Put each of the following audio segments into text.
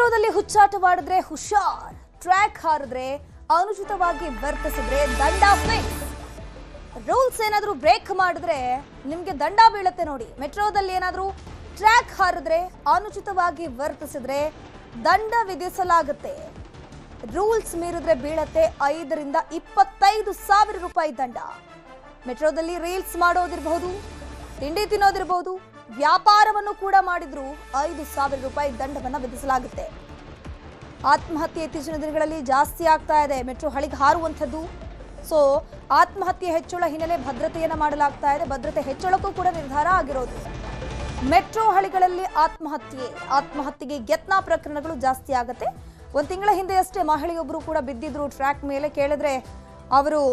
ಮೆಟ್ರೋದಲ್ಲಿ ಹುಚ್ಚಾಟವಾಡಿದ್ರೆ ಹುಷಾರ್, ಟ್ರ್ಯಾಕ್ ಹಾರಿದ್ರೆ ಅನುಚಿತವಾಗಿ ವರ್ತಿಸಿದ್ರೆ ದಂಡ ಫಿಕ್ಸ್. ರೂಲ್ಸ್ ಏನಾದರೂ ಬ್ರೇಕ್ ಮಾಡಿದ್ರೆ ನಿಮಗೆ ದಂಡ ಬೀಳುತ್ತೆ ನೋಡಿ. ಮೆಟ್ರೋದಲ್ಲಿ ಏನಾದರೂ ಟ್ರ್ಯಾಕ್ ಹಾರಿದ್ರೆ ಅನುಚಿತವಾಗಿ ವರ್ತಿಸಿದ್ರೆ ದಂಡ ವಿಧಿಸಲಾಗುತ್ತೆ. ರೂಲ್ಸ್ ಮೀರಿದ್ರೆ ಬೀಳತ್ತೆ 5 ರಿಂದ 25,000 ರೂಪಾಯಿ ದಂಡ. ಮೆಟ್ರೋದಲ್ಲಿ ರೀಲ್ಸ್ ಮಾಡೋದಿರಬಹುದು, ತಿಂಡಿ ತಿನ್ನೋದಿರಬಹುದು, ವ್ಯಾಪಾರವನ್ನು ಕೂಡ ಮಾಡಿದ್ರು 5,000 ರೂಪಾಯಿ ದಂಡವನ್ನು ವಿಧಿಸಲಾಗುತ್ತೆ. ಆತ್ಮಹತ್ಯೆ ಇತ್ತೀಚಿನ ದಿನಗಳಲ್ಲಿ ಜಾಸ್ತಿ ಆಗ್ತಾ ಇದೆ. ಮೆಟ್ರೋ ಹಳಿಗೆ ಹಾರುವಂಥದ್ದು. ಸೊ ಆತ್ಮಹತ್ಯೆ ಹೆಚ್ಚಳ ಹಿನ್ನೆಲೆ ಭದ್ರತೆಯನ್ನು ಮಾಡಲಾಗ್ತಾ ಇದೆ. ಭದ್ರತೆ ಹೆಚ್ಚಳಕ್ಕೂ ಕೂಡ ನಿರ್ಧಾರ ಆಗಿರೋದು. ಮೆಟ್ರೋ ಹಳಿಗಳಲ್ಲಿ ಆತ್ಮಹತ್ಯೆಗೆ ಯತ್ನ ಪ್ರಕರಣಗಳು ಜಾಸ್ತಿ ಆಗುತ್ತೆ. 1 ತಿಂಗಳ ಹಿಂದೆಯಷ್ಟೇ ಮಹಿಳೆಯೊಬ್ಬರು ಕೂಡ ಬಿದ್ದಿದ್ರು ಟ್ರ್ಯಾಕ್ ಮೇಲೆ. ಕೇಳಿದ್ರೆ ಅವರು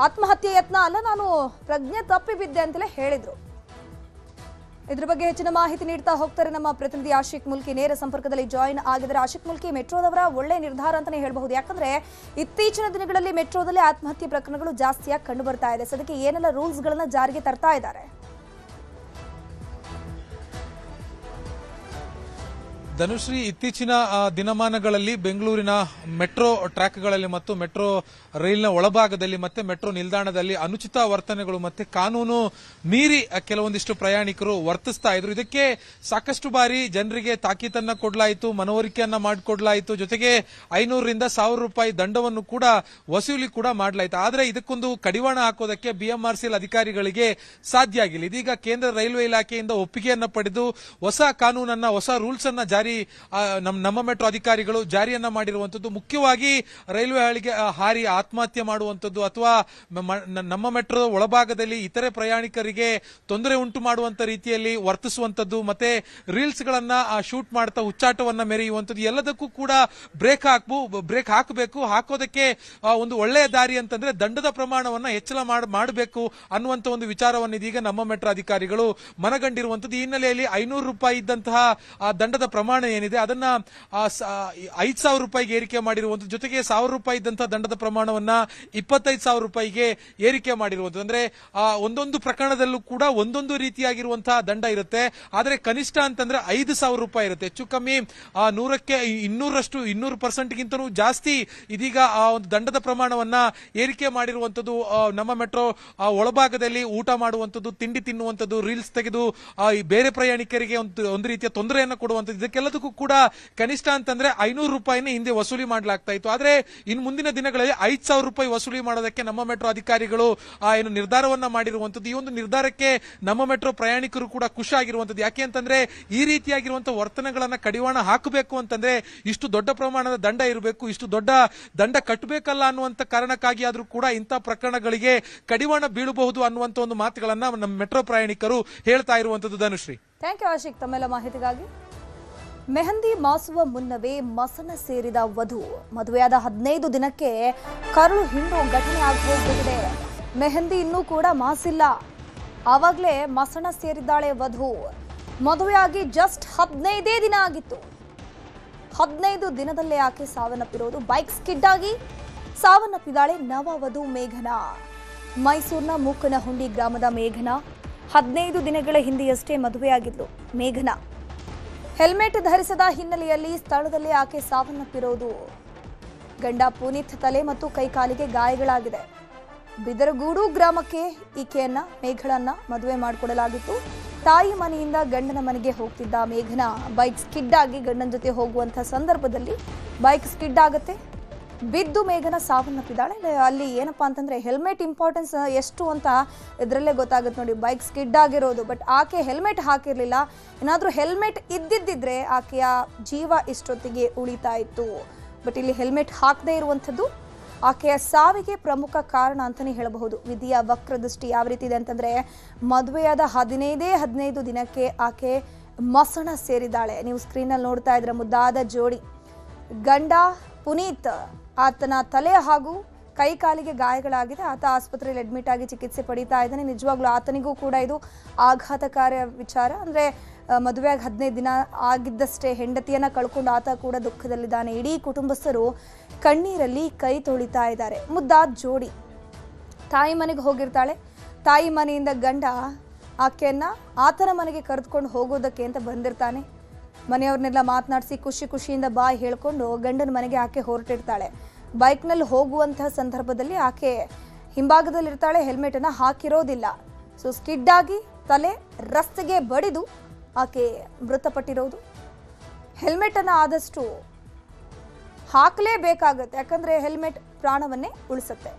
ಆತ್ಮಹತ್ಯೆ ಯತ್ನ ಅಲ್ಲ, ನಾನು ಪ್ರಜ್ಞೆ ತಪ್ಪಿ ಬಿದ್ದೆ ಅಂತಲೇ ಹೇಳಿದ್ರು. ಇದ್ರ ಬಗ್ಗೆ ಹೆಚ್ಚಿನ ಮಾಹಿತಿ ನೀಡ್ತಾ ಹೋಗ್ತಾರೆ ನಮ್ಮ ಪ್ರತಿನಿಧಿ ಆಶಿಕ್ ಮುಲ್ಕಿ. ನೇರ ಸಂಪರ್ಕದಲ್ಲಿ ಜಾಯಿನ್ ಆಗಿದ್ದಾರೆ. ಆಶಿಕ್ ಮುಲ್ಕಿ, ಮೆಟ್ರೋದವರ ಒಳ್ಳೆ ನಿರ್ಧಾರ ಅಂತಾನೆ ಹೇಳಬಹುದು. ಯಾಕಂದ್ರೆ ಇತ್ತೀಚಿನ ದಿನಗಳಲ್ಲಿ ಮೆಟ್ರೋದಲ್ಲಿ ಆತ್ಮಹತ್ಯೆ ಪ್ರಕರಣಗಳು ಜಾಸ್ತಿಯಾಗಿ ಕಂಡು ಬರ್ತಾ ಇದೆ. ಸದ್ಯಕ್ಕೆ ಏನೆಲ್ಲ ರೂಲ್ಸ್ ಗಳನ್ನ ಜಾರಿಗೆ ತರ್ತಾ ಇದ್ದಾರೆ? ಧನುಶ್ರೀ, ಇತ್ತೀಚಿನ ದಿನಮಾನಗಳಲ್ಲಿ ಬೆಂಗಳೂರಿನ ಮೆಟ್ರೋ ಟ್ರ್ಯಾಕ್ಗಳಲ್ಲಿ ಮತ್ತು ಮೆಟ್ರೋ ರೈಲ್ನ ಒಳಭಾಗದಲ್ಲಿ ಮತ್ತೆ ಮೆಟ್ರೋ ನಿಲ್ದಾಣದಲ್ಲಿ ಅನುಚಿತ ವರ್ತನೆಗಳು ಮತ್ತೆ ಕಾನೂನು ಮೀರಿ ಕೆಲವೊಂದಿಷ್ಟು ಪ್ರಯಾಣಿಕರು ವರ್ತಿಸ್ತಾ ಇದ್ರು. ಇದಕ್ಕೆ ಸಾಕಷ್ಟು ಬಾರಿ ಜನರಿಗೆ ತಾಕೀತನ್ನ ಕೊಡಲಾಯಿತು, ಮನವರಿಕೆಯನ್ನ ಮಾಡಿಕೊಡ್ಲಾಯಿತು. ಜೊತೆಗೆ 500 ರಿಂದ 1,000 ರೂಪಾಯಿ ದಂಡವನ್ನು ಕೂಡ ವಸೂಲಿ ಕೂಡ ಮಾಡಲಾಯಿತು. ಆದರೆ ಇದಕ್ಕೊಂದು ಕಡಿವಾಣ ಹಾಕೋದಕ್ಕೆ ಬಿಎಂಆರ್ಸಿಎಲ್ ಅಧಿಕಾರಿಗಳಿಗೆ ಸಾಧ್ಯ ಆಗಿಲ್ಲ. ಇದೀಗ ಕೇಂದ್ರ ರೈಲ್ವೆ ಇಲಾಖೆಯಿಂದ ಒಪ್ಪಿಗೆಯನ್ನ ಪಡೆದು ಹೊಸ ಕಾನೂನನ್ನ, ಹೊಸ ರೂಲ್ಸ್ ಅನ್ನ ನಮ್ಮ ಮೆಟ್ರೋ ಅಧಿಕಾರಿಗಳು ಜಾರಿಯನ್ನ ಮಾಡಿರುವಂತದ್ದು. ಮುಖ್ಯವಾಗಿ ರೈಲ್ವೆ ಹಳಿಗೆ ಹಾರಿ ಆತ್ಮಹತ್ಯೆ ಮಾಡುವಂತದ್ದು ಅಥವಾ ನಮ್ಮ ಮೆಟ್ರೋ ಒಳಭಾಗದಲ್ಲಿ ಇತರೆ ಪ್ರಯಾಣಿಕರಿಗೆ ತೊಂದರೆ ಉಂಟು ಮಾಡುವಂತ ರೀತಿಯಲ್ಲಿ ವರ್ತಿಸುವಂತದ್ದು, ಮತ್ತೆ ರೀಲ್ಸ್ ಗಳನ್ನ ಶೂಟ್ ಮಾಡ್ತಾ ಹುಚ್ಚಾಟವನ್ನ ಮೆರೆಯುವಂತದ್ದು, ಎಲ್ಲದಕ್ಕೂ ಕೂಡ ಬ್ರೇಕ್ ಹಾಕಬೇಕು. ಹಾಕೋದಕ್ಕೆ ಒಂದು ಒಳ್ಳೆಯ ದಾರಿ ಅಂತಂದ್ರೆ ದಂಡದ ಪ್ರಮಾಣವನ್ನ ಹೆಚ್ಚಳ ಮಾಡಬೇಕು ಅನ್ನುವಂತ ಒಂದು ವಿಚಾರವನ್ನು ಇದೀಗ ನಮ್ಮ ಮೆಟ್ರೋ ಅಧಿಕಾರಿಗಳು ಮನಗಂಡಿರುವಂತದ್ದು. ಈ ಹಿನ್ನೆಲೆಯಲ್ಲಿ 500 ರೂಪಾಯಿ ಇದ್ದಂತಹ ದಂಡದ ಪ್ರಮಾಣ ಏನಿದೆ ಅದನ್ನ 5,000 ರೂಪಾಯಿಗೆ ಏರಿಕೆ ಮಾಡಿರುವಂತದ್ದು. ಜೊತೆಗೆ 1,000 ರೂಪಾಯಿ ಇದ್ದಂತಹ ದಂಡದ ಪ್ರಮಾಣವನ್ನ 25,000 ರೂಪಾಯಿಗೆ ಏರಿಕೆ ಮಾಡಿರುವಂತದ್ದು. ಅಂದ್ರೆ ಒಂದೊಂದು ಪ್ರಕರಣದಲ್ಲೂ ಕೂಡ ಒಂದೊಂದು ರೀತಿಯಾಗಿರುವಂತಹ ದಂಡ ಇರುತ್ತೆ. ಆದ್ರೆ ಕನಿಷ್ಠ ಅಂತಂದ್ರೆ 5,000 ರೂಪಾಯಿ ಇರುತ್ತೆ. ಹೆಚ್ಚು ಕಮ್ಮಿ 100ಕ್ಕೆ 200% ಗಿಂತಲೂ ಜಾಸ್ತಿ ಇದೀಗ ಆ ಒಂದು ದಂಡದ ಪ್ರಮಾಣವನ್ನ ಏರಿಕೆ ಮಾಡಿರುವಂತದ್ದು. ನಮ್ಮ ಮೆಟ್ರೋ ಒಳಭಾಗದಲ್ಲಿ ಊಟ ಮಾಡುವಂತದ್ದು, ತಿಂಡಿ ತಿನ್ನುವಂತದ್ದು, ರೀಲ್ಸ್ ತೆಗೆದು ಬೇರೆ ಪ್ರಯಾಣಿಕರಿಗೆ ಒಂದು ರೀತಿಯ ತೊಂದರೆಯನ್ನು ಕೊಡುವಂತದ್ದು, ಇದಕ್ಕೆಲ್ಲದಕ್ಕೂ ಕೂಡ ಕನಿಷ್ಠ ಅಂತಂದ್ರೆ 500 ರೂಪಾಯಿನ ಹಿಂದೆ ವಸೂಲಿ ಮಾಡಲಾಗ್ತಾ ಇತ್ತು. ಆದ್ರೆ ಇನ್ನು ಮುಂದಿನ ದಿನಗಳಲ್ಲಿ 5,000 ರೂಪಾಯಿ ವಸೂಲಿ ಮಾಡೋದಕ್ಕೆ ನಮ್ಮ ಮೆಟ್ರೋ ಅಧಿಕಾರಿಗಳು ಏನು ನಿರ್ಧಾರವನ್ನ ಮಾಡಿರುವಂತದ್ದು. ಈ ಒಂದು ನಿರ್ಧಾರಕ್ಕೆ ನಮ್ಮ ಮೆಟ್ರೋ ಪ್ರಯಾಣಿಕರು ಕೂಡ ಖುಷಿ ಆಗಿರುವಂತದ್ದು. ಯಾಕೆ ಅಂತಂದ್ರೆ ಈ ರೀತಿಯಾಗಿರುವಂತಹ ವರ್ತನೆಗಳನ್ನ ಕಡಿವಾಣ ಹಾಕಬೇಕು ಅಂತಂದ್ರೆ ಇಷ್ಟು ದೊಡ್ಡ ಪ್ರಮಾಣದ ದಂಡ ಇರಬೇಕು, ಇಷ್ಟು ದೊಡ್ಡ ದಂಡ ಕಟ್ಟಬೇಕಲ್ಲ ಅನ್ನುವಂತ ಕಾರಣಕ್ಕಾಗಿ ಆದ್ರೂ ಕೂಡ ಇಂತಹ ಪ್ರಕರಣಗಳಿಗೆ ಕಡಿವಾಣ ಬೀಳಬಹುದು ಅನ್ನುವಂತ ಒಂದು ಮಾತುಗಳನ್ನ ನಮ್ಮ ಮೆಟ್ರೋ ಪ್ರಯಾಣಿಕರು ಹೇಳ್ತಾ ಇರುವಂತದ್ದು. ಧನುಶ್ರೀ, ಥ್ಯಾಂಕ್ ಯು ಆಶಿಕ್ ತಮ್ಮೆಲ್ಲ ಮಾಹಿತಿಗಾಗಿ. ಮೆಹಂದಿ ಮಾಸುವ ಮುನ್ನವೇ ಮಸಣ ಸೇರಿದ ವಧು. ಮದುವೆಯಾದ 15 ದಿನಕ್ಕೆ ಕರುಳು ಹಿಂಡು ಘಟನೆ ಆಗಬಹುದಿದೆ. ಮೆಹಂದಿ ಇನ್ನೂ ಕೂಡ ಮಾಸಿಲ್ಲ, ಆವಾಗಲೇ ಮಸಣ ಸೇರಿದ್ದಾಳೆ ವಧು. ಮದುವೆಯಾಗಿ ಜಸ್ಟ್ 15 ದಿನ ಆಗಿತ್ತು. 15 ದಿನದಲ್ಲೇ ಆಕೆ ಸಾವನ್ನಪ್ಪಿರೋದು. ಬೈಕ್ ಸ್ಕಿಡ್ ಆಗಿ ಸಾವನ್ನಪ್ಪಿದ್ದಾಳೆ ನವವಧು ಮೇಘನಾ. ಮೈಸೂರಿನ ಮೂಕನಹುಂಡಿ ಗ್ರಾಮದ ಮೇಘನಾ 15 ದಿನಗಳ ಹಿಂದೆಯಷ್ಟೇ ಮದುವೆಯಾಗಿದ್ಲು. ಮೇಘನಾ ಹೆಲ್ಮೆಟ್ ಧರಿಸದ ಹಿನ್ನೆಲೆಯಲ್ಲಿ ಸ್ಥಳದಲ್ಲೇ ಆಕೆ ಸಾವನ್ನಪ್ಪಿರೋದು. ಗಂಡ ಪುನೀತ್ ತಲೆ ಮತ್ತು ಕೈಕಾಲಿಗೆ ಗಾಯಗಳಾಗಿದೆ. ಬಿದರಗೂಡು ಗ್ರಾಮಕ್ಕೆ ಈಕೆಯನ್ನ ಮೇಘಳನ್ನ ಮದುವೆ ಮಾಡಿಕೊಡಲಾಗಿತ್ತು. ತಾಯಿ ಮನೆಯಿಂದ ಗಂಡನ ಮನೆಗೆ ಹೋಗ್ತಿದ್ದ ಮೇಘನಾ ಬೈಕ್ ಸ್ಕಿಡ್ ಆಗಿ ಗಂಡನ ಜೊತೆ ಹೋಗುವಂತ ಸಂದರ್ಭದಲ್ಲಿ ಬೈಕ್ ಸ್ಕಿಡ್ ಆಗುತ್ತೆ. ಬಿದ್ದು ಮೇಘನ ಸಾವನ್ನಪ್ಪಿದ್ದಾಳೆ. ಅಲ್ಲಿ ಏನಪ್ಪಾ ಅಂತಂದ್ರೆ ಹೆಲ್ಮೆಟ್ ಇಂಪಾರ್ಟೆನ್ಸ್ ಎಷ್ಟು ಅಂತ ಇದರಲ್ಲೇ ಗೊತ್ತಾಗುತ್ತೆ ನೋಡಿ. ಬೈಕ್ ಸ್ಕಿಡ್ ಆಗಿರೋದು, ಬಟ್ ಆಕೆ ಹೆಲ್ಮೆಟ್ ಹಾಕಿರ್ಲಿಲ್ಲ. ಏನಾದ್ರೂ ಹೆಲ್ಮೆಟ್ ಇದ್ದಿದ್ದಿದ್ರೆ ಆಕೆಯ ಜೀವ ಇಷ್ಟೊತ್ತಿಗೆ ಉಳಿತಾ ಇತ್ತು. ಬಟ್ ಇಲ್ಲಿ ಹೆಲ್ಮೆಟ್ ಹಾಕದೇ ಇರುವಂಥದ್ದು ಆಕೆಯ ಸಾವಿಗೆ ಪ್ರಮುಖ ಕಾರಣ ಅಂತಾನೆ ಹೇಳಬಹುದು. ವಿಧಿಯ ವಕ್ರದೃಷ್ಟಿ ಯಾವ ರೀತಿ ಇದೆ ಅಂತಂದ್ರೆ ಮದುವೆಯಾದ 15 ದಿನಕ್ಕೆ ಆಕೆ ಮಸಣ ಸೇರಿದ್ದಾಳೆ. ನೀವು ಸ್ಕ್ರೀನಲ್ಲಿ ನೋಡ್ತಾ ಇದ್ರೆ ಮುದ್ದಾದ ಜೋಡಿ. ಗಂಡ ಪುನೀತ್, ಆತನ ತಲೆ ಹಾಗೂ ಕೈ ಕಾಲಿಗೆ ಗಾಯಗಳಾಗಿದೆ. ಆತ ಆಸ್ಪತ್ರೆಯಲ್ಲಿ ಅಡ್ಮಿಟ್ ಆಗಿ ಚಿಕಿತ್ಸೆ ಪಡೀತಾ ಇದ್ದಾನೆ. ನಿಜವಾಗ್ಲೂ ಆತನಿಗೂ ಕೂಡ ಇದು ಆಘಾತಕಾರಿ ವಿಚಾರ. ಅಂದ್ರೆ ಮದುವೆಯಾಗಿ 15 ದಿನ ಆಗಿದ್ದಷ್ಟೇ ಹೆಂಡತಿಯನ್ನ ಕಳ್ಕೊಂಡು ಆತ ಕೂಡ ದುಃಖದಲ್ಲಿದ್ದಾನೆ. ಇಡೀ ಕುಟುಂಬಸ್ಥರು ಕಣ್ಣೀರಲ್ಲಿ ಕೈ ತೊಳಿತಾ ಇದ್ದಾರೆ. ಮುದ್ದಾದ ಜೋಡಿ. ತಾಯಿ ಮನೆಗೆ ಹೋಗಿರ್ತಾಳೆ. ತಾಯಿ ಮನೆಯಿಂದ ಗಂಡ ಆಕೆಯನ್ನ ಆತನ ಮನೆಗೆ ಕರೆದುಕೊಂಡು ಹೋಗೋದಕ್ಕೆ ಅಂತ ಬಂದಿರ್ತಾನೆ. ಮನೆಯವ್ರನ್ನೆಲ್ಲ ಮಾತನಾಡಿಸಿ ಖುಷಿಯಿಂದ ಬಾಯ್ ಹೇಳ್ಕೊಂಡು ಗಂಡನ ಮನೆಗೆ ಆಕೆ ಹೊರಟಿರ್ತಾಳೆ. ಬೈಕ್ನಲ್ಲಿ ಹೋಗುವಂತಹ ಸಂದರ್ಭದಲ್ಲಿ ಆಕೆ ಹಿಂಭಾಗದಲ್ಲಿರ್ತಾಳೆ, ಹೆಲ್ಮೆಟ್ ಅನ್ನ ಹಾಕಿರೋದಿಲ್ಲ. ಸೊ ಸ್ಕಿಡ್ ಆಗಿ ತಲೆ ರಸ್ತೆಗೆ ಬಡಿದು ಆಕೆ ಮೃತಪಟ್ಟಿರೋದು. ಹೆಲ್ಮೆಟ್ ಅನ್ನ ಆದಷ್ಟು ಹಾಕಲೇಬೇಕಾಗತ್ತೆ, ಯಾಕಂದ್ರೆ ಹೆಲ್ಮೆಟ್ ಪ್ರಾಣವನ್ನೇ ಉಳಿಸುತ್ತೆ.